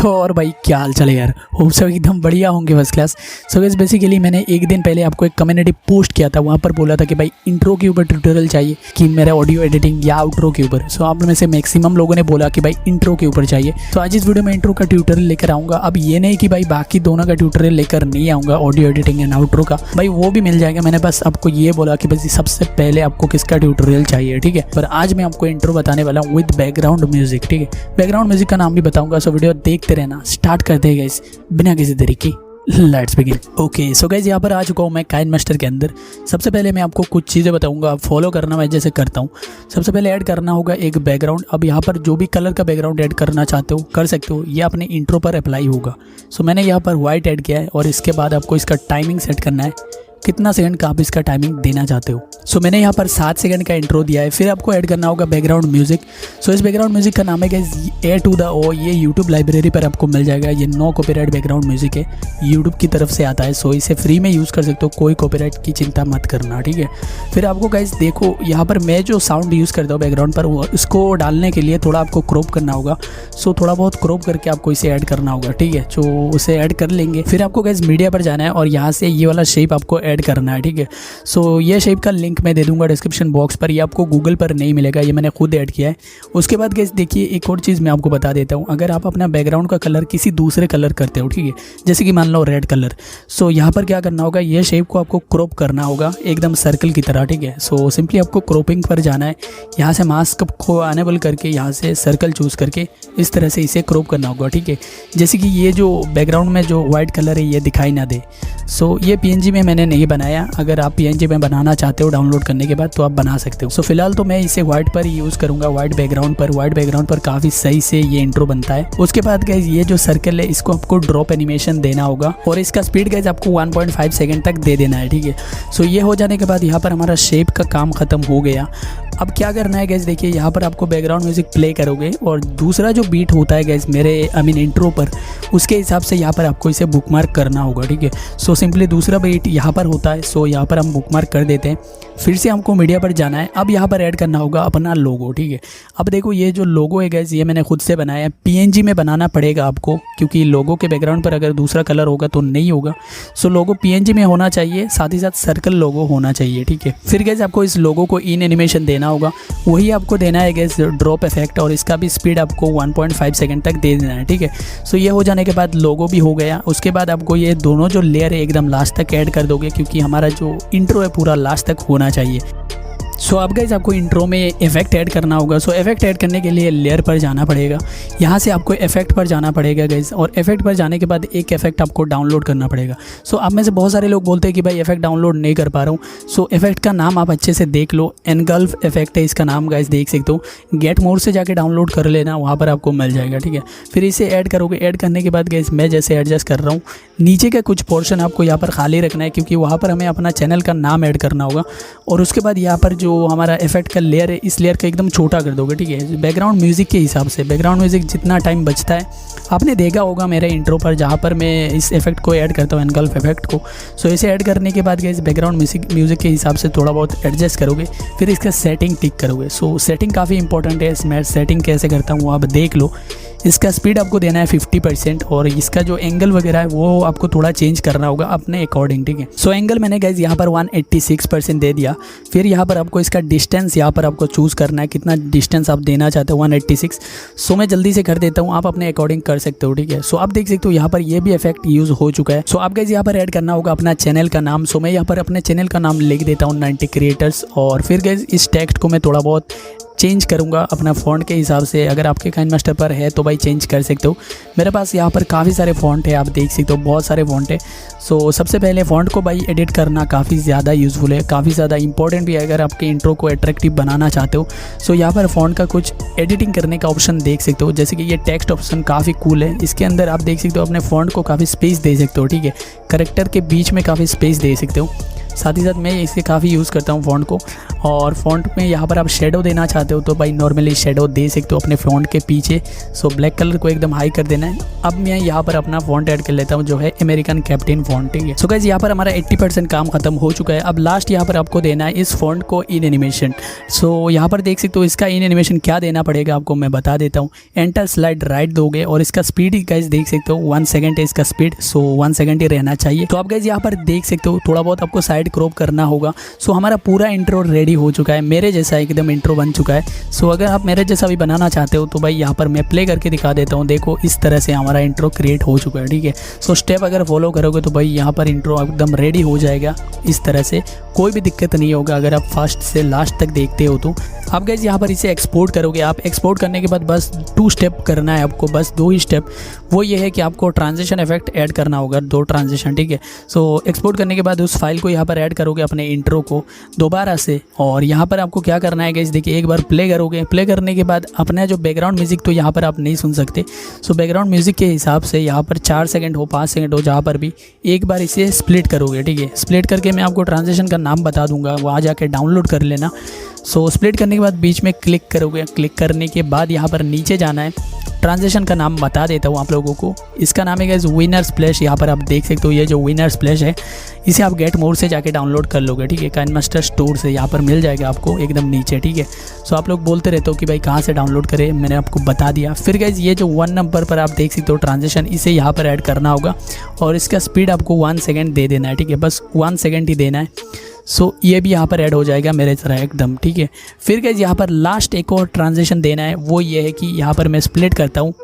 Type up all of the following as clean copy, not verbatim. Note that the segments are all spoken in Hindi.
तो और भाई क्या हाल चले यार, होप सब एकदम बढ़िया होंगे, first class. So guys basically मैंने एक दिन पहले आपको एक कम्युनिटी पोस्ट किया था, वहाँ पर बोला था कि भाई इंट्रो के ऊपर ट्यूटोरियल चाहिए कि मेरा ऑडियो एडिटिंग या आउट्रो के ऊपर। सो आप में से मैक्सिमम लोगों ने बोला कि भाई इंट्रो के ऊपर चाहिए। तो आज इस वीडियो में इंट्रो का ट्यूटोरियल लेकर आऊँगा। अब ये नहीं कि भाई बाकी दोनों का ट्यूटोरियल लेकर नहीं आऊँगा, ऑडियो एडिटिंग एंड आउट्रो का भाई वो भी मिल जाएगा। मैंने बस आपको ये बोला कि बस सबसे पहले आपको किसका ट्यूटोरियल चाहिए, ठीक है। पर आज मैं आपको इंट्रो बताने वाला हूँ विद बैकग्राउंड म्यूजिक, ठीक है। बैकग्राउंड म्यूजिक का नाम भी बताऊंगा, सो वीडियो देखते रहना। स्टार्ट करते हैं गाइस बिना किसी देरी की, let's begin. Okay so guys यहाँ पर आ चुका हूँ मैं काइनमास्टर के अंदर। सबसे पहले मैं आपको कुछ चीज़ें बताऊंगा, आप फॉलो करना मैं जैसे करता हूँ। सबसे पहले ऐड करना होगा एक बैकग्राउंड। अब यहाँ पर जो भी कलर का बैकग्राउंड ऐड करना चाहते हो कर सकते हो, ये अपने इंट्रो पर अप्लाई होगा। सो मैंने यहाँ पर वाइट ऐड किया है और इसके बाद आपको इसका टाइमिंग सेट करना है, कितना सेकंड का आप इसका टाइमिंग देना चाहते हो। सो मैंने यहाँ पर 7 सेकंड का इंट्रो दिया है। फिर आपको ऐड करना होगा बैकग्राउंड म्यूजिक। सो इस बैकग्राउंड म्यूजिक का नाम है गाइस ए टू द ओ। ये यूट्यूब लाइब्रेरी पर आपको मिल जाएगा। ये नो कॉपीराइट बैकग्राउंड म्यूजिक है, यूट्यूब की तरफ से आता है। सो इसे फ्री में यूज़ कर सकते हो, कोई कॉपीराइट की चिंता मत करना, ठीक है। फिर आपको गाइस देखो यहाँ पर मैं जो साउंड यूज़ करता हूँ बैकग्राउंड पर, वो इसको डालने के लिए थोड़ा आपको क्रॉप करना होगा। सो थोड़ा बहुत क्रॉप करके आपको इसे ऐड करना होगा, ठीक है। जो उसे ऐड कर लेंगे, फिर आपको गाइस मीडिया पर जाना है और यहाँ से ये वाला शेप आपको ऐड करना है, ठीक है। सो ये शेप का लिंक मैं दे दूंगा डिस्क्रिप्शन बॉक्स पर। ये आपको गूगल पर नहीं मिलेगा, ये मैंने खुद ऐड किया है। उसके बाद गाइस देखिए एक और चीज़ मैं आपको बता देता हूँ। अगर आप अपना बैकग्राउंड का कलर किसी दूसरे कलर करते हो, ठीक है, जैसे कि मान लो रेड कलर, सो यहाँ पर क्या करना होगा, ये शेप को आपको क्रॉप करना होगा एकदम सर्कल की तरह, ठीक है। सो सिंपली आपको क्रॉपिंग पर जाना है, यहाँ से मास्क को अनेबल करके यहाँ से सर्कल चूज़ करके इस तरह से इसे क्रॉप करना होगा, ठीक है। जैसे कि ये जो बैकग्राउंड में जो वाइट कलर है ये दिखाई ना दे। सो ये PNG में मैंने नहीं बनाया, अगर आप PNG में बनाना चाहते हो डाउनलोड करने के बाद तो आप बना सकते हो। सो फिलहाल तो मैं इसे वाइट पर ही यूज़ करूँगा, वाइट बैकग्राउंड पर। वाइट बैकग्राउंड पर काफ़ी सही से ये इंट्रो बनता है। उसके बाद गाइज ये जो सर्कल है इसको आपको ड्रॉप एनिमेशन देना होगा और इसका स्पीड गाइज आपको 1.5 सेकंड तक दे देना है, ठीक है। सो ये हो जाने के बाद यहाँ पर हमारा शेप का काम ख़त्म हो गया। अब क्या करना है गैस, देखिए यहाँ पर आपको बैकग्राउंड म्यूजिक प्ले करोगे और दूसरा जो बीट होता है गैस मेरे इंट्रो पर, उसके हिसाब से यहाँ पर आपको इसे बुकमार्क करना होगा, ठीक है। सो सिंपली दूसरा बीट यहाँ पर होता है, सो यहाँ पर हम बुकमार्क कर देते हैं। फिर से हमको मीडिया पर जाना है। अब यहाँ पर ऐड करना होगा अपना लोगो, ठीक है। अब देखो ये जो लोगो है गैस ये मैंने खुद से बनाया है। PNG में बनाना पड़ेगा आपको, क्योंकि लोगो के बैकग्राउंड पर अगर दूसरा कलर होगा तो नहीं होगा। सो लोगो PNG में होना चाहिए, साथ ही साथ सर्कल लोगो होना चाहिए, ठीक है। फिर गैस आपको इस लोगो को इन एनिमेशन देना होगा, वही आपको देना है गैस ड्रॉप इफेक्ट, और इसका भी स्पीड आपको 1.5 सेकंड तक दे देना है, ठीक है। सो ये हो जाने के बाद लोगो भी हो गया। उसके बाद आपको ये दोनों जो लेयर है एकदम लास्ट तक ऐड कर दोगे, क्योंकि हमारा जो इंट्रो है पूरा लास्ट तक होना चाहिए। सो अब गाइज आपको इंट्रो में इफेक्ट ऐड करना होगा। सो इफेक्ट ऐड करने के लिए लेयर पर जाना पड़ेगा, यहाँ से आपको इफेक्ट पर जाना पड़ेगा गाइज, और इफेक्ट पर जाने के बाद एक इफेक्ट आपको डाउनलोड करना पड़ेगा। सो आप में से बहुत सारे लोग बोलते हैं कि भाई इफेक्ट डाउनलोड नहीं कर पा रहा हूँ। सो इफेक्ट का नाम आप अच्छे से देख लो, एनगल्फ इफेक्ट है इसका नाम गाइज, देख सकते हो। गेट मोड से जाके डाउनलोड कर लेना, वहाँ पर आपको मिल जाएगा, ठीक है। फिर इसे ऐड करोगे। ऐड करने के बाद गाइज मैं जैसे एडजस्ट कर रहा हूँ, नीचे का कुछ पोर्शन आपको यहाँ पर खाली रखना है, क्योंकि वहाँ पर हमें अपना चैनल का नाम ऐड करना होगा। और उसके बाद यहाँ पर जो हमारा इफेक्ट का लेयर है, इस लेयर का एकदम छोटा कर दोगे, ठीक है। बैकग्राउंड म्यूजिक के हिसाब से, बैकग्राउंड म्यूजिक जितना टाइम बचता है, आपने देखा होगा मेरे इंट्रो पर जहाँ पर मैं इस इफेक्ट को ऐड करता हूँ, एनगल्फ इफेक्ट को। सो इसे ऐड करने के बाद गाइस बैकग्राउंड म्यूजिक के हिसाब से थोड़ा बहुत एडजस्ट करोगे। फिर इसका सेटिंग टिक करोगे। सो सेटिंग काफ़ी इंपॉर्टेंट है। मैं सेटिंग कैसे करता हूँ वो आप देख लो। इसका स्पीड आपको देना है 50% और इसका जो एंगल वगैरह है वो आपको थोड़ा चेंज करना होगा अपने अकॉर्डिंग, ठीक है। सो एंगल मैंने गाइस यहाँ पर 186% दे दिया। फिर यहाँ पर आपको इसका डिस्टेंस यहाँ पर आपको चूज़ करना है, कितना डिस्टेंस आप देना चाहते हो, 186। सो मैं जल्दी से कर देता हूँ, आप अपने अकॉर्डिंग कर सकते हो, ठीक है। सो आप देख सकते हो यहाँ पर ये भी इफेक्ट यूज़ हो चुका है। सो आप गाइस यहाँ पर ऐड करना होगा अपना चैनल का नाम। सो मैं यहाँ पर अपने चैनल का नाम लिख देता हूँ 90 क्रिएटर्स। और फिर गाइस इस टेक्स्ट को मैं थोड़ा बहुत चेंज करूंगा अपना फ़ॉन्ट के हिसाब से। अगर आपके काइनमास्टर पर है तो भाई चेंज कर सकते हो। मेरे पास यहाँ पर काफ़ी सारे फ़ॉन्ट है, आप देख सकते हो बहुत सारे फ़ॉन्ट है। सो सबसे पहले फ़ॉन्ट को भाई एडिट करना काफ़ी ज़्यादा यूज़फुल है, काफ़ी ज़्यादा इंपॉर्टेंट भी है अगर आपके इंट्रो को अट्रैक्टिव बनाना चाहते हो। सो यहाँ पर फ़ॉन्ट का कुछ एडिटिंग करने का ऑप्शन देख सकते हो, जैसे कि ये टेक्स्ट ऑप्शन काफ़ी कूल है। इसके अंदर आप देख सकते हो अपने फ़ॉन्ट को काफ़ी स्पेस दे सकते हो, ठीक है। कैरेक्टर के बीच में काफ़ी स्पेस दे सकते हो। साथ ही साथ मैं इसे काफ़ी यूज़ करता हूँ फ़ॉन्ट को। और फ़ॉन्ट में यहाँ पर आप शेडो देना चाहते हो तो भाई नॉर्मली शेडो दे सकते हो अपने फ़ॉन्ट के पीछे। सो ब्लैक कलर को एकदम हाई कर देना है। अब मैं यहाँ पर अपना फ़ॉन्ट ऐड कर लेता हूँ जो है अमेरिकन कैप्टन फ़ॉन्ट, ठीक है। सो गाइस यहाँ पर हमारा 80% काम खत्म हो चुका है। अब लास्ट यहाँ पर आपको देना है इस फ़ॉन्ट को इन एनिमेशन। सो यहाँ पर देख सकते हो इसका इन एनिमेशन क्या देना पड़ेगा आपको मैं बता देता हूँ। एंटर स्लाइड राइट दोगे और इसका स्पीड गाइस देख सकते हो 1 सेकंड है इसका स्पीड। सो 1 सेकंड ही रहना चाहिए। तो आप गाइस यहाँ पर देख सकते हो थोड़ा बहुत आपको साइड क्रॉप करना होगा। सो हमारा पूरा इंट्रो रेडी हो चुका है, मेरे जैसा एकदम इंट्रो बन चुका है। सो अगर आप मेरे जैसा भी बनाना चाहते हो तो भाई यहाँ पर मैं प्ले करके दिखा देता हूँ। देखो इस तरह से हमारा इंट्रो क्रिएट हो चुका है, ठीक है। सो स्टेप अगर फॉलो करोगे तो भाई यहाँ पर इंट्रो एकदम रेडी हो जाएगा इस तरह से, कोई भी दिक्कत नहीं होगा अगर आप फर्स्ट से लास्ट तक देखते हो तो। आप गाइस यहाँ पर इसे एक्सपोर्ट करोगे। आप एक्सपोर्ट करने के बाद बस 2 स्टेप करना है आपको, बस 2 ही स्टेप। वो ये है कि आपको ट्रांजिशन इफेक्ट ऐड करना होगा, 2 ट्रांजिशन, ठीक है। सो एक्सपोर्ट करने के बाद उस फाइल को यहाँ पर ऐड करोगे अपने इंट्रो को दोबारा से। और यहाँ पर आपको क्या करना है गाइस, देखिए एक बार प्ले करोगे, प्ले करने के बाद अपना जो बैकग्राउंड म्यूजिक तो यहाँ पर आप नहीं सुन सकते। सो बैकग्राउंड म्यूजिक के हिसाब से यहाँ पर 4 सेकंड हो 5 सेकंड हो जहाँ पर भी एक बार इसे स्प्लिट करोगे, ठीक है। स्प्लिट करके मैं आपको ट्रांजिशन का नाम बता दूंगा, वहाँ जाके डाउनलोड कर लेना। सो स्प्लिट करने के बाद बीच में क्लिक करोगे, क्लिक करने के बाद यहाँ पर नीचे जाना है। ट्रांजिशन का नाम बता देता हूँ आप लोगों को, इसका नाम है गाइस विनर स्प्लैश। यहाँ पर आप देख सकते हो ये जो विनर स्प्लैश है इसे आप गेट मोड से जाके डाउनलोड कर लोगे, ठीक है। काइनमास्टर स्टोर से यहाँ पर मिल जाएगा आपको एकदम नीचे, ठीक है। सो आप लोग बोलते रहते हो कि भाई कहाँ से डाउनलोड करें, मैंने आपको बता दिया। फिर गाइस ये जो 1 नंबर पर आप देख सकते हो ट्रांजिशन, इसे यहाँ पर ऐड करना होगा और इसका स्पीड आपको 1 सेकेंड दे देना है, ठीक है। बस 1 सेकेंड ही देना है। सो ये भी यहाँ पर ऐड हो जाएगा मेरे तरह एकदम, ठीक है। फिर गाइस यहाँ पर लास्ट एक और ट्रांजिशन देना है, वो ये है कि यहाँ पर मैं स्प्लिट करता हूँ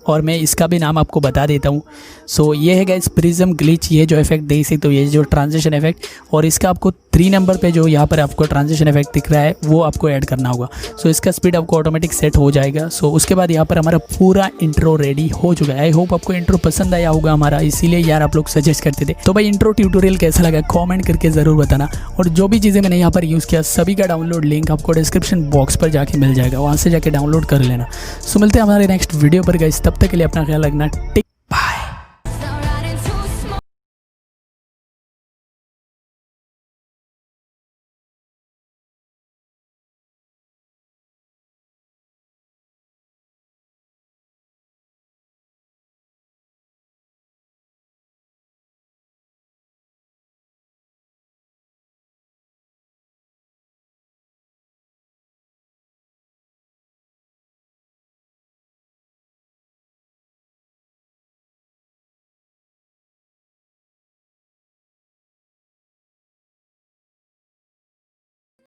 और मैं इसका भी नाम आपको बता देता हूँ। सो ये है गाइस प्रिज्म ग्लिच, ये जो इफेक्ट देख सकते हो, ये जो ट्रांजिशन इफेक्ट, और इसका आपको 3 नंबर पे जो यहाँ पर आपको ट्रांजिशन इफेक्ट दिख रहा है वो आपको ऐड करना होगा। सो इसका स्पीड आपको ऑटोमेटिक सेट हो जाएगा। सो उसके बाद यहाँ पर हमारा पूरा इंट्रो रेडी हो चुका है। आई होप आपको इंट्रो पसंद आया होगा हमारा, इसीलिए यार आप लोग सजेस्ट करते थे। तो भाई इंट्रो ट्यूटोरियल कैसा लगा कॉमेंट करके ज़रूर बताना। और जो भी चीज़ें मैंने यहाँ पर यूज़ किया सभी का डाउनलोड लिंक आपको डिस्क्रिप्शन बॉक्स पर जाके मिल जाएगा, वहाँ से जाके डाउनलोड कर लेना। सो मिलते हैं हमारे नेक्स्ट वीडियो पर गाइस, तब तक के लिए अपना ख्याल रखना।